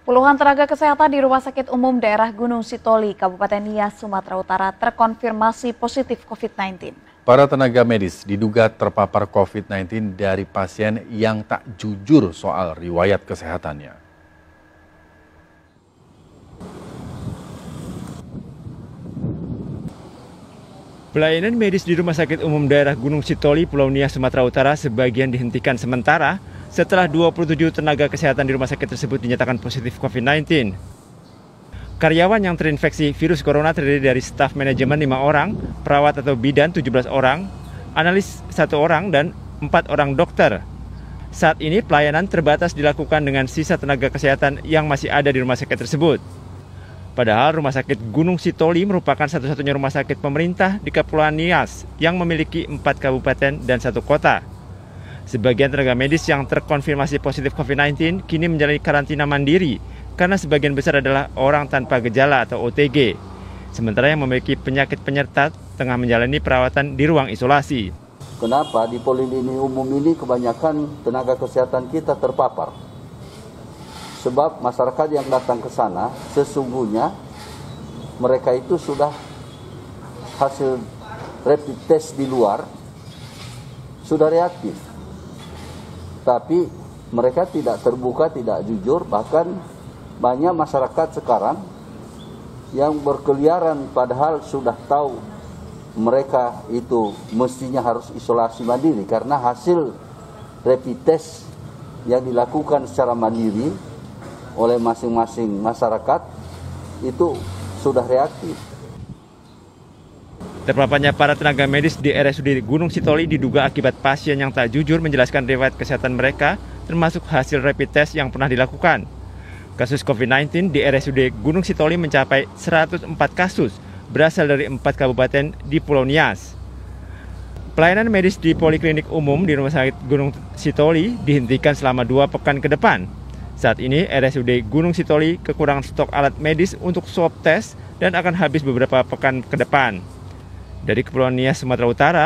Puluhan tenaga kesehatan di Rumah Sakit Umum Daerah Gunung Sitoli, Kabupaten Nias, Sumatera Utara terkonfirmasi positif COVID-19. Para tenaga medis diduga terpapar COVID-19 dari pasien yang tak jujur soal riwayat kesehatannya. Pelayanan medis di Rumah Sakit Umum Daerah Gunung Sitoli, Pulau Nias, Sumatera Utara sebagian dihentikan sementara setelah 27 tenaga kesehatan di rumah sakit tersebut dinyatakan positif COVID-19. Karyawan yang terinfeksi virus corona terdiri dari staf manajemen 5 orang, perawat atau bidan 17 orang, analis 1 orang, dan 4 orang dokter. Saat ini pelayanan terbatas dilakukan dengan sisa tenaga kesehatan yang masih ada di rumah sakit tersebut. Padahal Rumah Sakit Gunung Sitoli merupakan satu-satunya rumah sakit pemerintah di Kepulauan Nias yang memiliki 4 kabupaten dan 1 kota. Sebagian tenaga medis yang terkonfirmasi positif COVID-19 kini menjalani karantina mandiri karena sebagian besar adalah orang tanpa gejala atau OTG. Sementara yang memiliki penyakit penyerta tengah menjalani perawatan di ruang isolasi. Kenapa di poliklinik umum ini kebanyakan tenaga kesehatan kita terpapar? Sebab masyarakat yang datang ke sana sesungguhnya mereka itu sudah hasil rapid test di luar sudah reaktif. Tapi mereka tidak terbuka, tidak jujur, bahkan banyak masyarakat sekarang yang berkeliaran padahal sudah tahu mereka itu mestinya harus isolasi mandiri karena hasil rapid test yang dilakukan secara mandiri oleh masing-masing masyarakat itu sudah reaktif. Terpaparnya para tenaga medis di RSUD Gunung Sitoli diduga akibat pasien yang tak jujur menjelaskan riwayat kesehatan mereka, termasuk hasil rapid test yang pernah dilakukan. Kasus COVID-19 di RSUD Gunung Sitoli mencapai 104 kasus, berasal dari 4 kabupaten di Pulau Nias. Pelayanan medis di Poliklinik Umum di Rumah Sakit Gunung Sitoli dihentikan selama 2 pekan ke depan. Saat ini RSUD Gunung Sitoli kekurangan stok alat medis untuk swab test dan akan habis beberapa pekan ke depan. Dari Kepulauan Nias, Sumatera Utara,